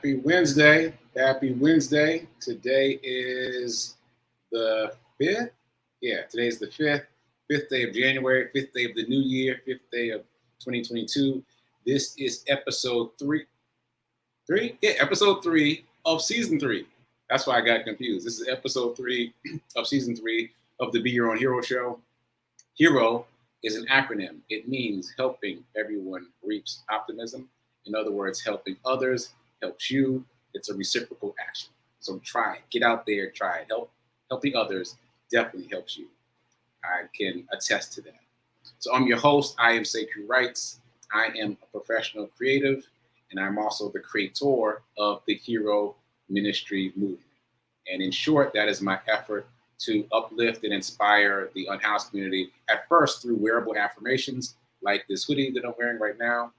Happy Wednesday. Happy Wednesday. Today is the 5th. Yeah, today's the 5th day of January, 5th day of the new year, 5th day of 2022. This is episode 3. Yeah, episode 3 of season 3. That's why I got confused. This is episode 3 of season 3 of the Be Your Own Hero show. HERO is an acronym. It means helping everyone reaps optimism. In other words, helping others helps you. It's a reciprocal action. So try it. Get out there, try it. Helping others definitely helps you. I can attest to that. So I'm your host. I am Sekouwrites. I am a professional creative, and I'm also the creator of the HERO Ministry movement. And in short, that is my effort to uplift and inspire the unhoused community, at first through wearable affirmations like this hoodie that I'm wearing right now,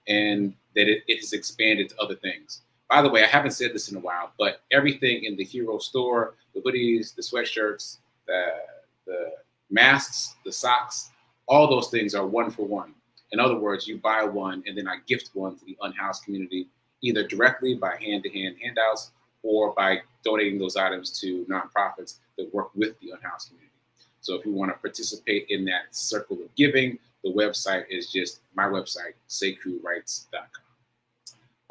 and that it has expanded to other things. By the way, I haven't said this in a while, but everything in the HERO store, the hoodies, the sweatshirts, the masks, the socks, all those things are 1 for 1. In other words, you buy one and then I gift one to the unhoused community, either directly by hand-to-hand handouts or by donating those items to nonprofits that work with the unhoused community. So if you want to participate in that circle of giving, the website is just my website, sekouwrites.com.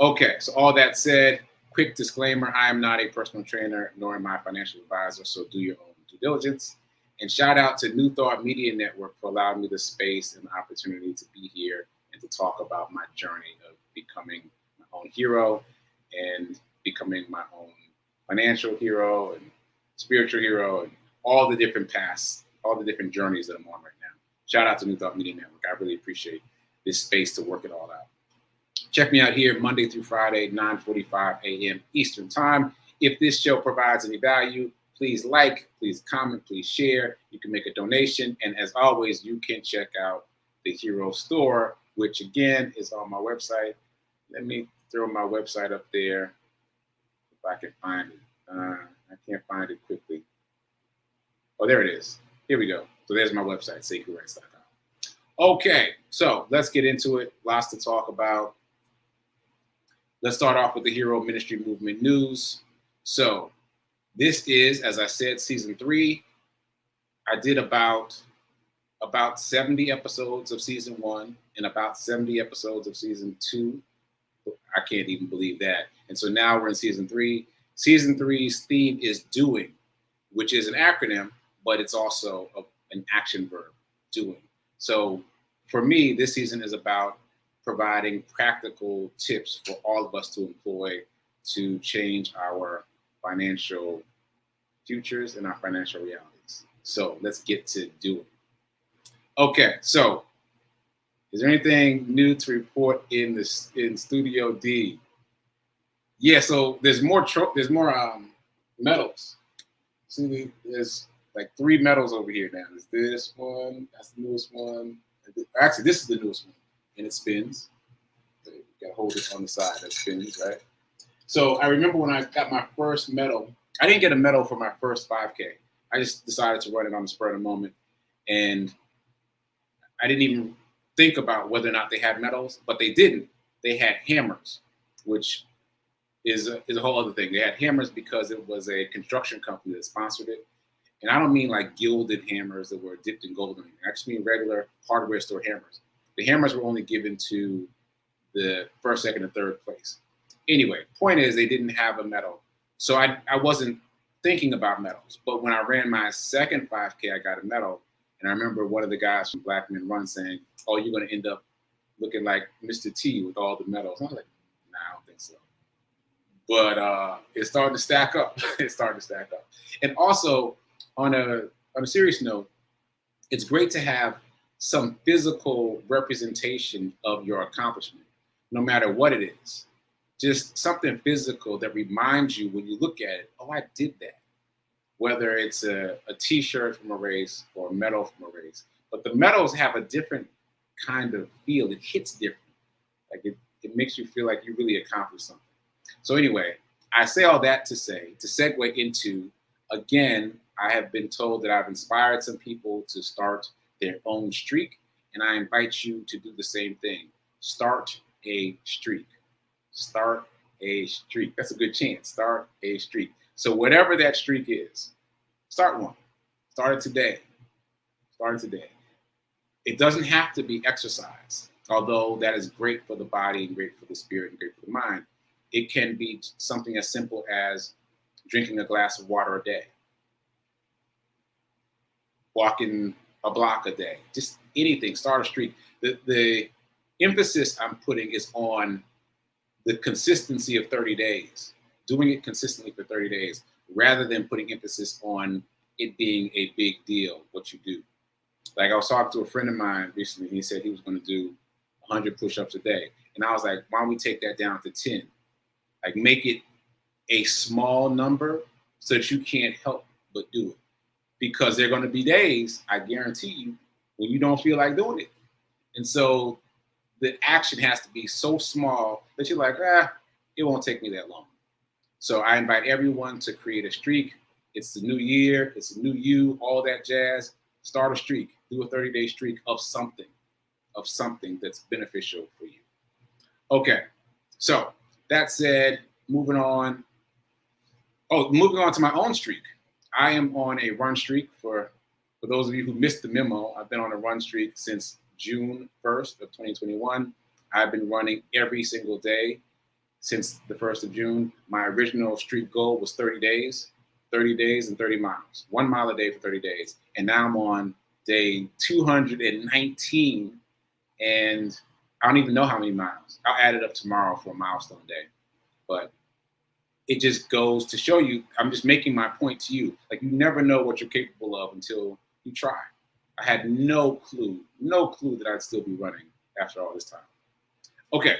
Okay, so all that said, quick disclaimer, I am not a personal trainer, nor am I a financial advisor, so do your own due diligence. And shout out to New Thought Media Network for allowing me the space and the opportunity to be here and to talk about my journey of becoming my own hero and becoming my own financial hero and spiritual hero and all the different paths, all the different journeys that I'm on right now. Shout out to New Thought Media Network. I really appreciate this space to work it all out. Check me out here Monday through Friday, 9:45 a.m. Eastern Time. If this show provides any value, please like, please comment, please share. You can make a donation. And as always, you can check out the HERO store, which again is on my website. Let me throw my website up there if I can find it. I can't find it quickly. Oh, there it is. Here we go. So there's my website, sekouwrites.com. Okay, so let's get into it. Lots to talk about. Let's start off with the HERO Ministry Movement news. So this is, as I said, season 3. I did about 70 episodes of season 1 and about 70 episodes of season 2. I can't even believe that. And so now we're in season 3. Season 3's theme is doing, which is an acronym, but it's also an action verb, doing. So for me, this season is about providing practical tips for all of us to employ to change our financial futures and our financial realities. So let's get to doing. Okay, so is there anything new to report in Studio D? Yeah, so there's more medals. See, there's like 3 medals over here now. There's this one, that's the newest one. Actually, this is the newest one, and it spins. So you gotta hold it on the side, that spins, right? So I remember when I got my first medal, I didn't get a medal for my first 5K. I just decided to run it on the spur of the moment, and I didn't even think about whether or not they had medals, but they didn't. They had hammers, which is a whole other thing. They had hammers because it was a construction company that sponsored it. And I don't mean like gilded hammers that were dipped in gold or anything. I just mean regular hardware store hammers. The hammers were only given to the first, second, and third place. Anyway, point is they didn't have a medal. So I wasn't thinking about medals. But when I ran my second 5K, I got a medal. And I remember one of the guys from Black Men Run saying, "Oh, you're going to end up looking like Mr. T with all the medals." I was like, "Nah, I don't think so." But it's starting to stack up. It's starting to stack up. And also, on a serious note, it's great to have some physical representation of your accomplishment, no matter what it is. Just something physical that reminds you when you look at it, oh, I did that. Whether it's a t-shirt from a race or a medal from a race. But the medals have a different kind of feel. It hits different. Like it makes you feel like you really accomplished something. So anyway, I say all that to segue into, again, I have been told that I've inspired some people to start their own streak, and I invite you to do the same thing. Start a streak. Start a streak. That's a good chance. Start a streak. So whatever that streak is, start one. Start it today. Start it today. It doesn't have to be exercise, although that is great for the body and great for the spirit and great for the mind. It can be something as simple as drinking a glass of water a day, walking a block a day, just anything, start a streak. The emphasis I'm putting is on the consistency of 30 days, doing it consistently for 30 days, rather than putting emphasis on it being a big deal, what you do. Like I was talking to a friend of mine recently, he said he was going to do 100 push-ups a day. And I was like, why don't we take that down to 10? Like make it a small number so that you can't help but do it. Because there are going to be days, I guarantee you, when you don't feel like doing it. And so the action has to be so small that you're like, it won't take me that long. So I invite everyone to create a streak. It's the new year. It's a new you, all that jazz. Start a streak. Do a 30-day streak of something that's beneficial for you. Okay. So that said, moving on to my own streak. I am on a run streak. For those of you who missed the memo, I've been on a run streak since June 1st of 2021. I've been running every single day since the 1st of June. My original streak goal was 30 days and 30 miles, 1 mile a day for 30 days. And now I'm on day 219, and I don't even know how many miles. I'll add it up tomorrow for a milestone day. But it just goes to show you, I'm just making my point to you. Like, you never know what you're capable of until you try. I had no clue that I'd still be running after all this time. Okay,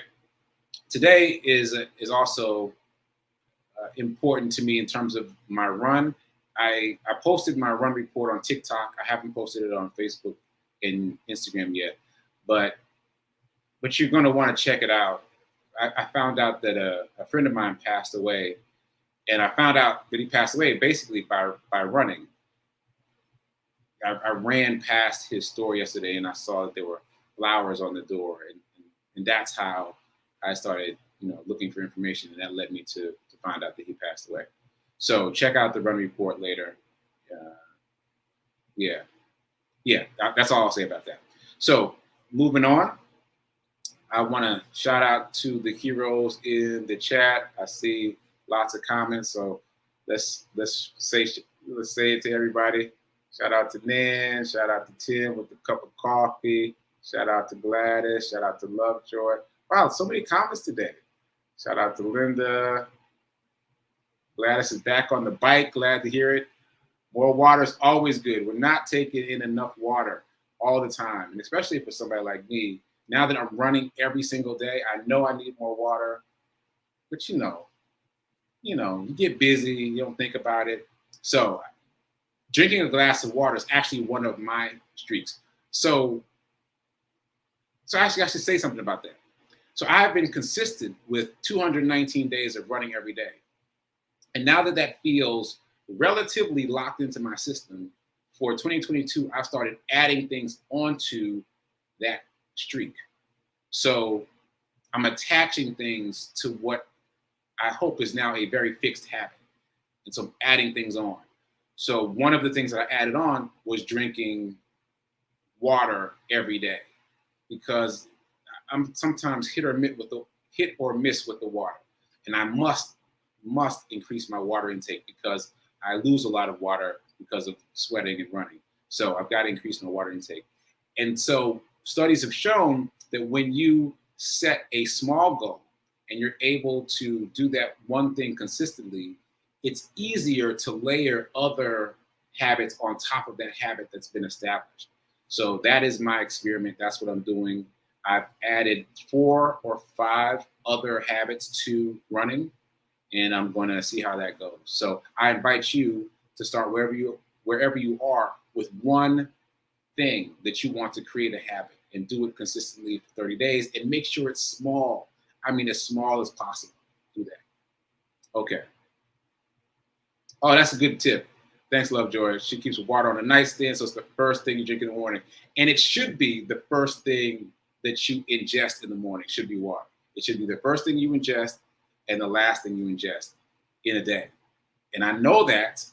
today is also important to me in terms of my run. I posted my run report on TikTok. I haven't posted it on Facebook and Instagram yet, but you're going to want to check it out. I found out that a friend of mine passed away, and I found out that he passed away basically by running. I ran past his store yesterday, and I saw that there were flowers on the door, and that's how I started, looking for information, and that led me to find out that he passed away. So check out the run report later. That's all I'll say about that. So moving on, I want to shout out to the heroes in the chat. I see lots of comments, so let's say it to everybody. Shout out to Nan. Shout out to Tim with the cup of coffee. Shout out to Gladys. Shout out to Lovejoy. Wow, so many comments today. Shout out to Linda. Gladys is back on the bike. Glad to hear it. More water is always good. We're not taking in enough water all the time, and especially for somebody like me. Now that I'm running every single day, I know I need more water. But you get busy, you don't think about it. So drinking a glass of water is actually one of my streaks. So actually I should say something about that. So I have been consistent with 219 days of running every day. And now that feels relatively locked into my system, for 2022, I've started adding things onto that streak. So I'm attaching things to what I hope is now a very fixed habit. And so I'm adding things on. So one of the things that I added on was drinking water every day, because I'm sometimes hit or miss with the water. And I must increase my water intake, because I lose a lot of water because of sweating and running. So I've got to increase my water intake. And so studies have shown that when you set a small goal and you're able to do that one thing consistently, it's easier to layer other habits on top of that habit that's been established. So that is my experiment. That's what I'm doing. I've added 4 or 5 other habits to running, and I'm going to see how that goes. So I invite you to start wherever you are with one thing that you want to create a habit, and do it consistently for 30 days, and make sure it's small. I mean, as small as possible. Do that. Okay. Oh, that's a good tip. Thanks, Lovejoy. She keeps water on the nightstand, so it's the first thing you drink in the morning. And it should be the first thing that you ingest in the morning. Should be water. It should be the first thing you ingest, and the last thing you ingest in a day. And I know that,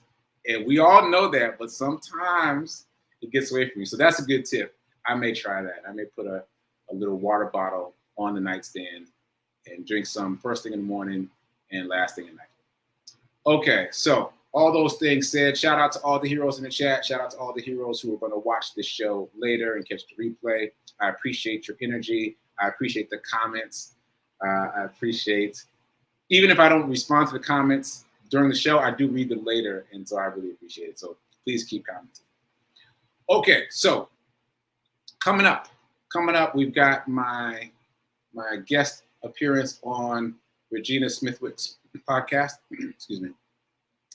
and we all know that, but sometimes it gets away from you. So that's a good tip. I may try that. I may put a little water bottle on the nightstand and drink some first thing in the morning and last thing at night. Okay, so all those things said, shout out to all the heroes in the chat. Shout out to all the heroes who are going to watch this show later and catch the replay. I appreciate your energy. I appreciate the comments. I appreciate, even if I don't respond to the comments during the show, I do read them later, and so I really appreciate it. So please keep commenting. Okay, so coming up, we've got my guest appearance on Regina Smithwick's podcast. Excuse me.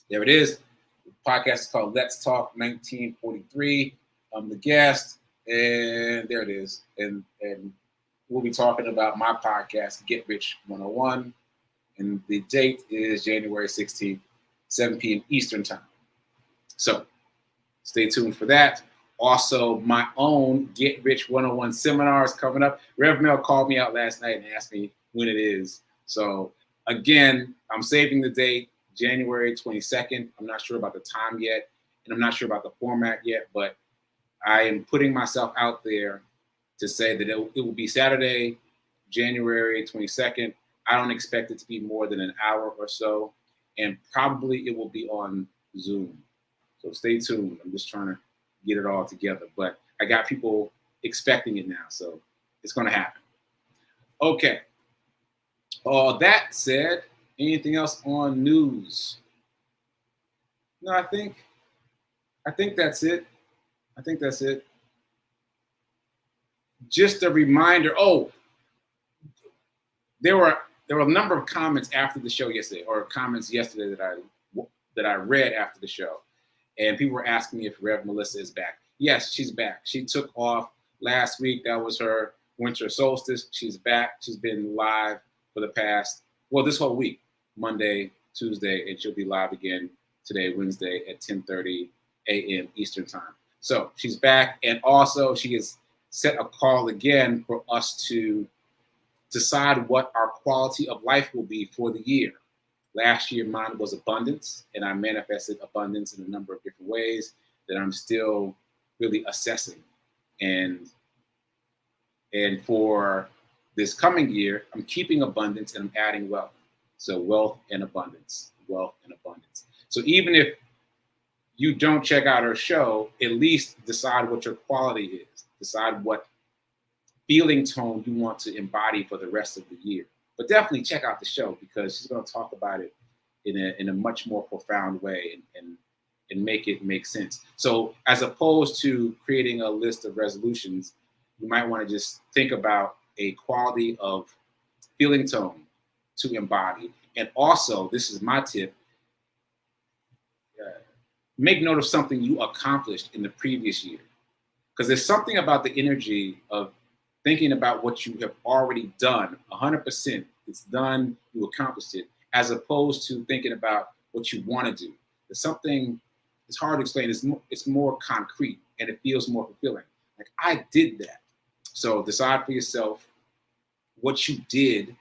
There it is. The podcast is called Let's Talk 1943. I'm the guest, and there it is. And we'll be talking about my podcast, Get Rich 101. And the date is January 16th, 7 p.m. Eastern Time. So stay tuned for that. Also, my own Get Rich 101 seminar is coming up. Rev Mel called me out last night and asked me when it is. So again, I'm saving the date, January 22nd. I'm not sure about the time yet, and I'm not sure about the format yet, but I am putting myself out there to say that it will be Saturday, January 22nd. I don't expect it to be more than an hour or so, and probably it will be on Zoom. So stay tuned. I'm just trying to get it all together, but I got people expecting it now, so it's going to happen. Okay. All that said, anything else on news? No, I think that's it. I think that's it. Just a reminder. Oh, there were a number of comments after the show yesterday, or comments yesterday that I read after the show, and people were asking me if Rev Melissa is back. Yes, she's back. She took off last week. That was her winter solstice. She's back. She's been live for the past, this whole week, Monday, Tuesday, and she'll be live again today, Wednesday at 10:30 a.m. Eastern Time. So she's back, and also she has set a call again for us to decide what our quality of life will be for the year. Last year, mine was abundance, and I manifested abundance in a number of different ways that I'm still really assessing. And for this coming year, I'm keeping abundance and I'm adding wealth. So wealth and abundance, wealth and abundance. So even if you don't check out our show, at least decide what your quality is. Decide what feeling tone you want to embody for the rest of the year. But definitely check out the show, because she's going to talk about it in a much more profound way and make it make sense. So as opposed to creating a list of resolutions, you might want to just think about a quality of feeling tone to embody. And also, this is my tip, make note of something you accomplished in the previous year. Because there's something about the energy of thinking about what you have already done, 100%, it's done, you accomplished it, as opposed to thinking about what you want to do. There's something, it's hard to explain, it's more concrete, and it feels more fulfilling. Like, I did that. So decide for yourself what you did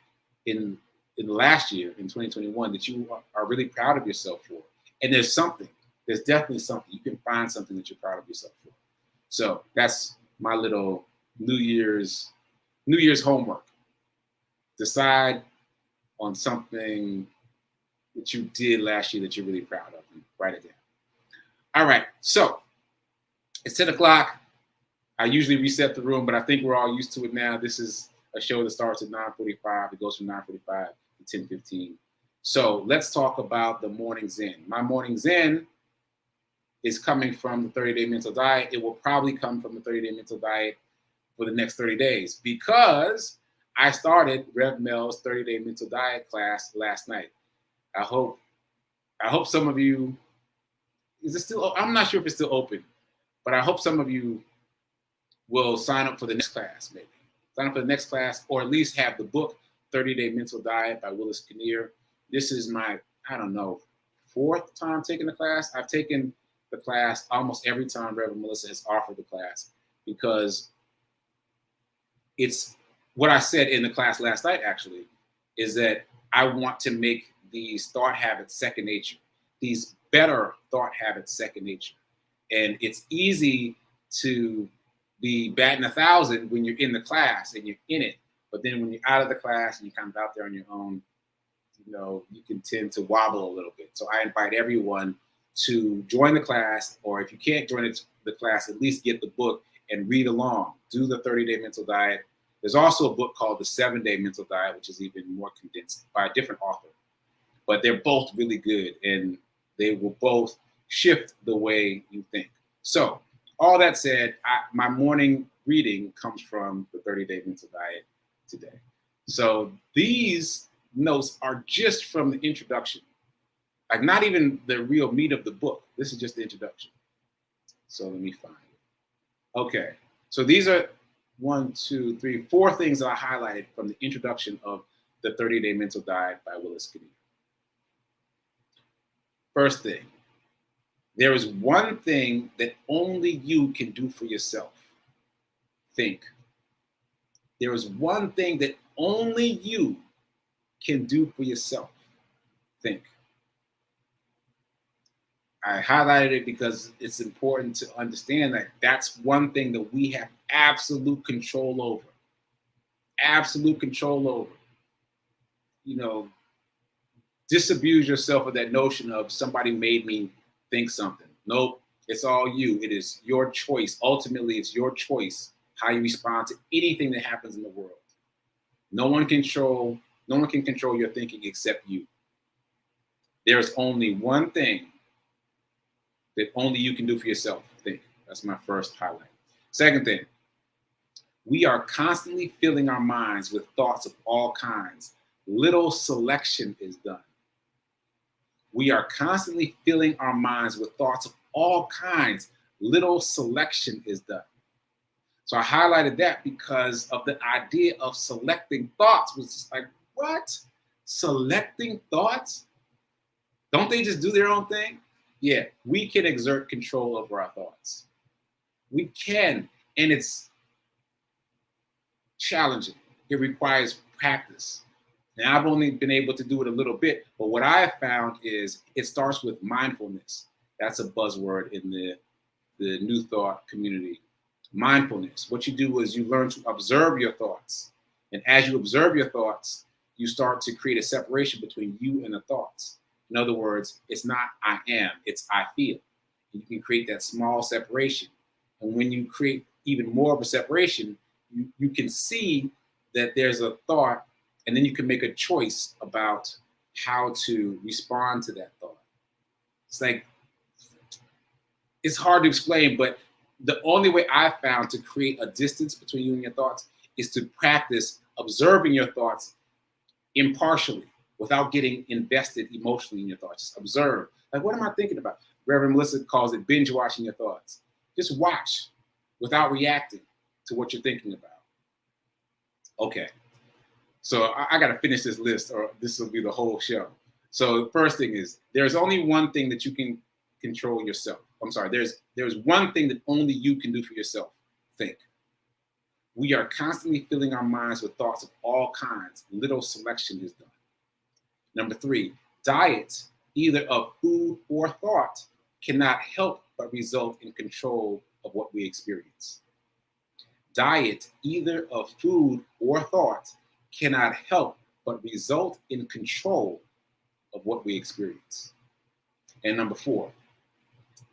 in last year, in 2021, that you are really proud of yourself for. And there's definitely something. You can find something that you're proud of yourself for. So that's my little New Year's homework. Decide on something that you did last year that you're really proud of, and write it down. All right, so it's 10 o'clock. I usually reset the room, but I think we're all used to it now. This is a show that starts at 9:45. It goes from 9:45 to 10:15. So let's talk about the morning zen. My morning zen is coming from the 30-day mental diet. It will probably come from the 30-day mental diet for the next 30 days, because I started Rev Mel's 30-day mental diet class last night. I hope some of you, is it still, I'm not sure if it's still open, but I hope some of you will sign up for the next class, maybe. Sign up for the next class, or at least have the book 30-Day Mental Diet by Willis Kinnear. This is my, fourth time taking the class. I've taken the class almost every time Reverend Melissa has offered the class, because it's what I said in the class last night, actually, is that I want to make these thought habits second nature, these better thought habits second nature. And it's easy to be batting 1,000 when you're in the class and you're in it. But then when you're out of the class and you're kind of out there on your own, you can tend to wobble a little bit. So I invite everyone to join the class, or if you can't join the class, at least get the book and read along. Do the 30-day mental diet. There's also a book called the 7-day mental diet, which is even more condensed by a different author. But they're both really good, and they will both shift the way you think. So all that said, my morning reading comes from the 30-day mental diet today. So these notes are just from the introduction, like not even the real meat of the book. This is just the introduction. So let me find it. Okay, so these are 1, 2, 3, 4 things that I highlighted from the introduction of the 30-day mental diet by Willis Kinnear. First thing, there is one thing that only you can do for yourself. Think. There is one thing that only you can do for yourself. Think. I highlighted it because it's important to understand that that's one thing that we have absolute control over. Absolute control over. Disabuse yourself of that notion of somebody made me think something. Nope, it's all you. It is your choice. Ultimately, it's your choice how you respond to anything that happens in the world. No one can control your thinking except you. There's only one thing that only you can do for yourself. Think. That's my first highlight. Second thing, we are constantly filling our minds with thoughts of all kinds. Little selection is done. We are constantly filling our minds with thoughts of all kinds. Little selection is done. So I highlighted that because of the idea of selecting thoughts was just like, what? Selecting thoughts? Don't they just do their own thing? Yeah, we can exert control over our thoughts. We can, and it's challenging. It requires practice. Now, I've only been able to do it a little bit, but what I have found is it starts with mindfulness. That's a buzzword in the New Thought community. Mindfulness. What you do is you learn to observe your thoughts. And as you observe your thoughts, you start to create a separation between you and the thoughts. In other words, it's not I am, it's I feel. And you can create that small separation. And when you create even more of a separation, you can see that there's a thought, and then you can make a choice about how to respond to that thought. It's hard to explain, but the only way I've found to create a distance between you and your thoughts is to practice observing your thoughts impartially without getting invested emotionally in your thoughts. Just observe. Like, what am I thinking about? Reverend Melissa calls it binge watching your thoughts. Just watch without reacting to what you're thinking about. Okay. So I got to finish this list or this will be the whole show. So the first thing is there's only one thing that you can control yourself. I'm sorry. There's one thing that only you can do for yourself. Think. We are constantly filling our minds with thoughts of all kinds. Little selection is done. Number 3, diets, either of food or thought, cannot help but result in control of what we experience. Diet, either of food or thought, cannot help but result in control of what we experience. And number 4,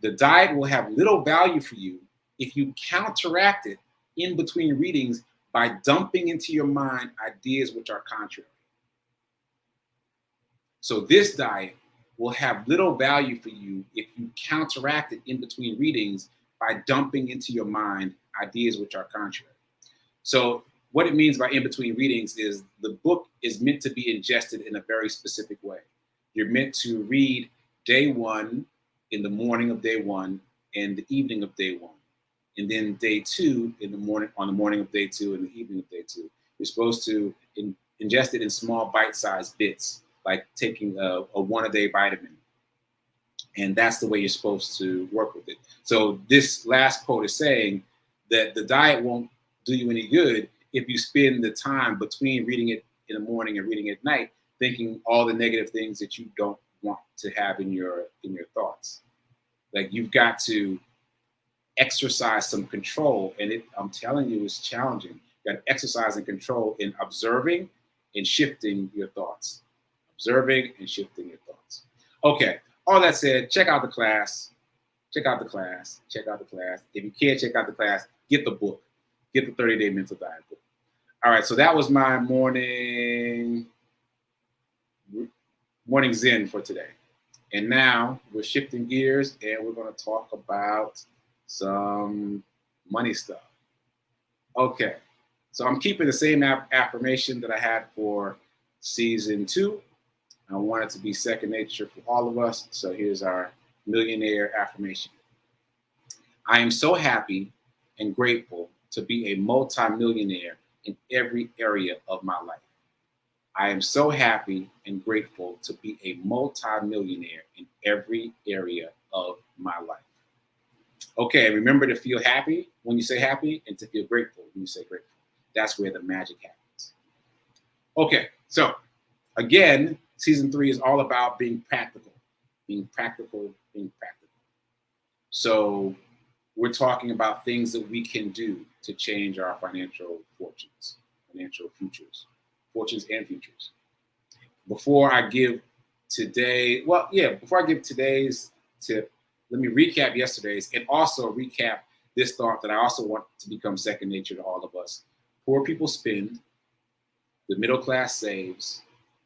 the diet will have little value for you if you counteract it in between readings by dumping into your mind ideas which are contrary. So this diet will have little value for you if you counteract it in between readings by dumping into your mind ideas which are contrary. So what it means by in between readings is the book is meant to be ingested in a very specific way. You're meant to read day 1 in the morning of day 1 and the evening of day 1. And then day 2 in the morning, on the morning of day 2 and the evening of day 2. You're supposed to ingest it in small bite-sized bits, like taking a 1-a-day vitamin. And that's the way you're supposed to work with it. So this last quote is saying that the diet won't do you any good if you spend the time between reading it in the morning and reading it at night thinking all the negative things that you don't want to have in your thoughts. Like you've got to exercise some control, and I'm telling you, it's challenging. You got to exercise and control in observing and shifting your thoughts. Observing and shifting your thoughts. Okay, all that said, check out the class. Check out the class. Check out the class. If you can't check out the class, get the book. Get the 30-Day Mental Diet book. All right, so that was my morning zen for today. And now we're shifting gears and we're going to talk about some money stuff. Okay, so I'm keeping the same affirmation that I had for season 2. I want it to be second nature for all of us. So here's our millionaire affirmation. I am so happy and grateful to be a multimillionaire in every area of my life. I am so happy and grateful to be a multimillionaire in every area of my life. Okay, remember to feel happy when you say happy and to feel grateful when you say grateful. That's where the magic happens. Okay, so again, season 3 is all about being practical, being practical, being practical. So we're talking about things that we can do to change our financial fortunes, financial futures, fortunes and futures. Before I give today's tip, let me recap yesterday's and also recap this thought that I also want to become second nature to all of us. Poor people spend, the middle class saves,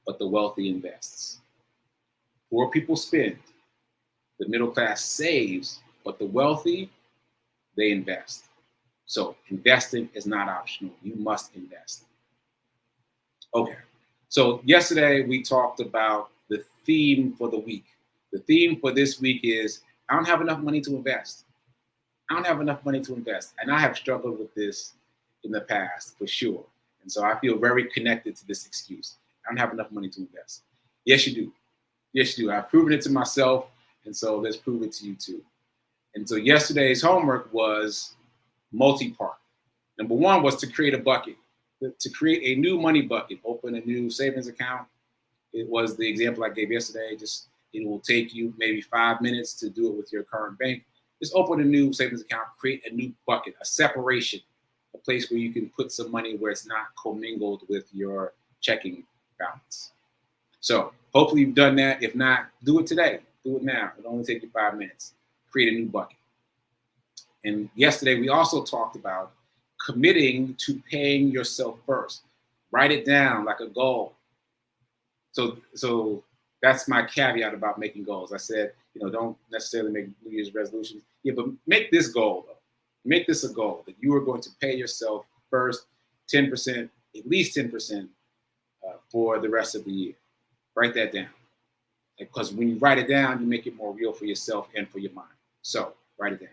but the wealthy invests. Poor people spend, the middle class saves, but the wealthy, they invest. So investing is not optional. You must invest. Okay. So yesterday we talked about the theme for the week. The theme for this week is I don't have enough money to invest. I don't have enough money to invest. And I have struggled with this in the past for sure. And so I feel very connected to this excuse. I don't have enough money to invest. Yes, you do. Yes, you do. I've proven it to myself. And so let's prove it to you too. And so yesterday's homework was multi-part. Number 1 was to create a bucket, to create a new money bucket, open a new savings account. It was the example I gave yesterday. It will take you maybe 5 minutes to do it with your current bank. Just open a new savings account, create a new bucket, a separation, a place where you can put some money where it's not commingled with your checking balance. So hopefully you've done that. If not, do it today. Do it now. It'll only take you 5 minutes. Create a new bucket. And yesterday we also talked about committing to paying yourself first. Write it down like a goal. So that's my caveat about making goals. I said, don't necessarily make New Year's resolutions. Yeah, but make this goal though. Make this a goal that you are going to pay yourself first 10%, at least 10% for the rest of the year. Write that down. Because when you write it down, you make it more real for yourself and for your mind. So write it down.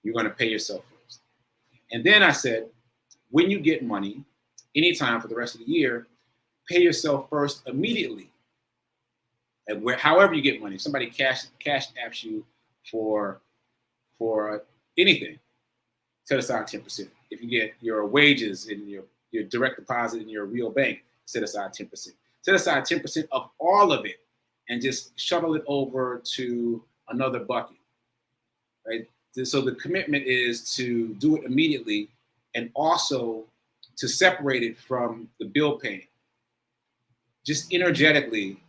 You're going to pay yourself first. And then I said, when you get money, anytime for the rest of the year, pay yourself first immediately. And however you get money, if somebody cash apps you for anything, set aside 10%. If you get your wages in your direct deposit in your real bank, set aside 10%. Set aside 10% of all of it and just shuttle it over to another bucket, right? So the commitment is to do it immediately and also to separate it from the bill paying. Just energetically,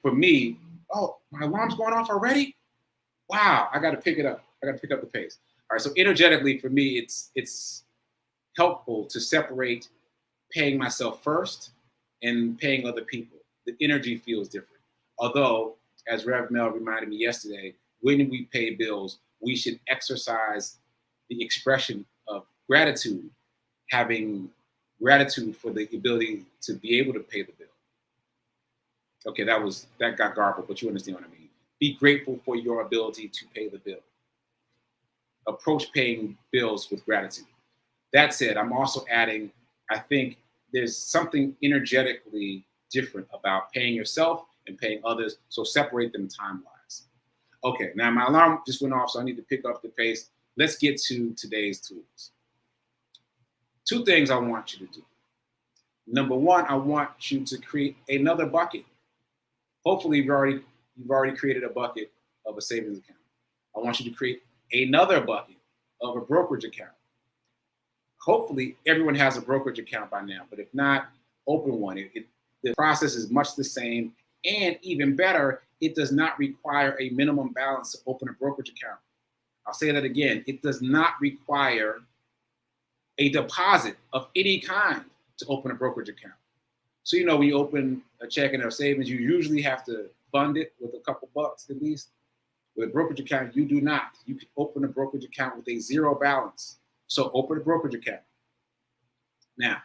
for me, oh, my alarm's going off already? Wow, I got to pick it up. I got to pick up the pace. All right, so energetically for me, it's helpful to separate paying myself first and paying other people. The energy feels different. Although, as Rev Mel reminded me yesterday, when we pay bills, we should exercise the expression of gratitude, having gratitude for the ability to be able to pay the bill. Okay, that got garbled, but you understand what I mean. Be grateful for your ability to pay the bill. Approach paying bills with gratitude. That said, I'm also adding, I think there's something energetically different about paying yourself and paying others, so separate them time-wise. Okay, now my alarm just went off, so I need to pick up the pace. Let's get to today's tools. 2 things I want you to do. Number 1, I want you to create another bucket. Hopefully you've already created a bucket of a savings account. I want you to create another bucket of a brokerage account. Hopefully everyone has a brokerage account by now, but if not, open one. The process is much the same, and even better, it does not require a minimum balance to open a brokerage account. I'll say that again. It does not require a deposit of any kind to open a brokerage account. So, when you open a checking or savings, you usually have to fund it with a couple bucks at least. With a brokerage account, you do not. You can open a brokerage account with a zero balance. So open a brokerage account. Now,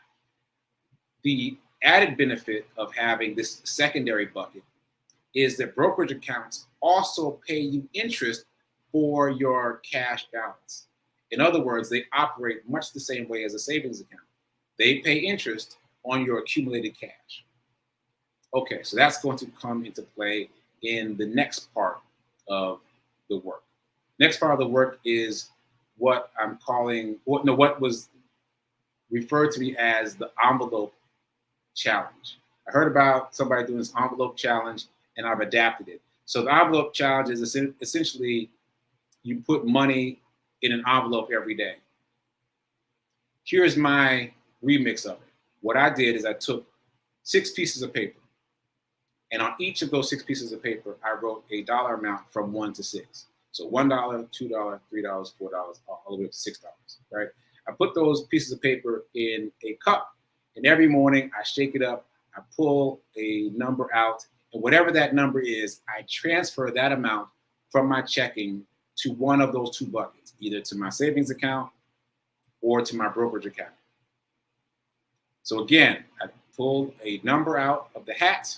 the added benefit of having this secondary bucket is that brokerage accounts also pay you interest for your cash balance. In other words, they operate much the same way as a savings account. They pay interest on your accumulated cash. Okay, so that's going to come into play in the next part of the work. Next part of the work is what I'm calling, what was referred to me as the envelope challenge. I heard about somebody doing this envelope challenge, and I've adapted it. So the envelope challenge is essentially you put money in an envelope every day. Here's my remix of it. What I did is I took 6 pieces of paper, and on each of those 6 pieces of paper, I wrote a dollar amount from 1 to 6. So $1, $2, $3, $4, all the way up to $6, right? I put those pieces of paper in a cup, and every morning I shake it up, I pull a number out, and whatever that number is, I transfer that amount from my checking to one of those 2 buckets, either to my savings account or to my brokerage account. So again, I pulled a number out of the hat,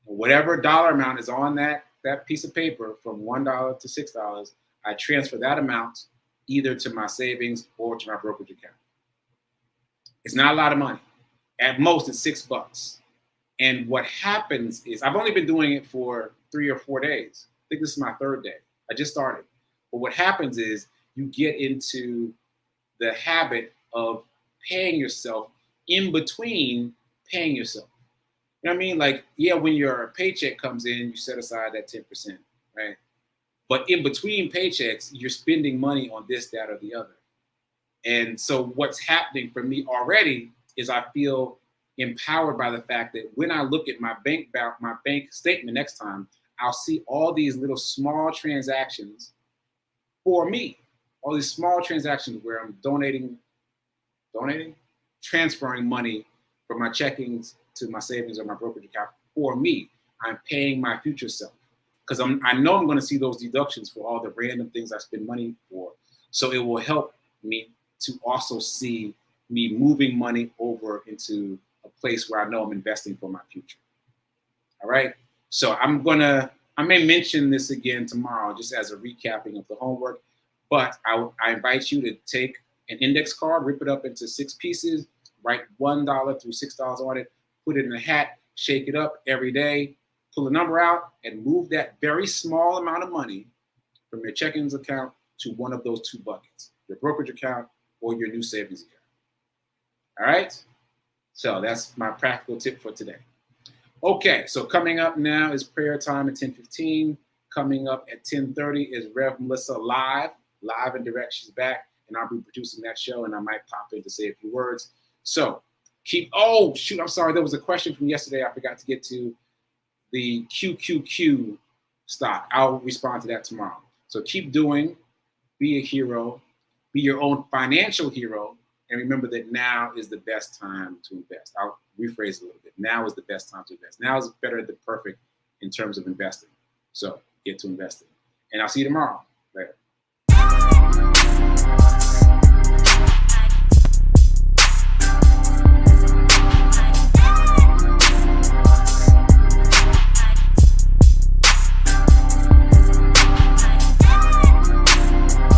and whatever dollar amount is on that piece of paper from $1 to $6, I transfer that amount either to my savings or to my brokerage account. It's not a lot of money. At most, it's $6. And what happens is, I've only been doing it for 3 or 4 days. I think this is my 3rd day. I just started. But what happens is you get into the habit of paying yourself in between paying yourself. You know what I mean? Like, yeah, when your paycheck comes in, you set aside that 10%, right? But in between paychecks, you're spending money on this, that, or the other. And so what's happening for me already is I feel empowered by the fact that when I look at my bank statement next time, I'll see all these little small transactions for me. All these small transactions where I'm transferring money from my checkings to my savings or my brokerage account for me. I'm paying my future self because I know I'm going to see those deductions for all the random things I spend money for. So it will help me to also see me moving money over into a place where I know I'm investing for my future. All right. So I may mention this again tomorrow just as a recapping of the homework, but I invite you to take an index card, rip it up into 6 pieces, write $1 through $6 on it, put it in a hat, shake it up every day, pull a number out, and move that very small amount of money from your checkings account to one of those 2 buckets, your brokerage account or your new savings account. All right? So that's my practical tip for today. Okay, so coming up now is prayer time at 10:15. Coming up at 10:30 is Rev Melissa live and direct. She's back, and I'll be producing that show, and I might pop in to say a few words. So I'm sorry, there was a question from yesterday I forgot to get to, the QQQ stock. I'll respond to that tomorrow. So keep doing, be a hero, be your own financial hero, and remember that now is the best time to invest. I'll rephrase a little bit. Now is the best time to invest. Now is better than perfect in terms of investing. So get to investing. And I'll see you tomorrow. Later.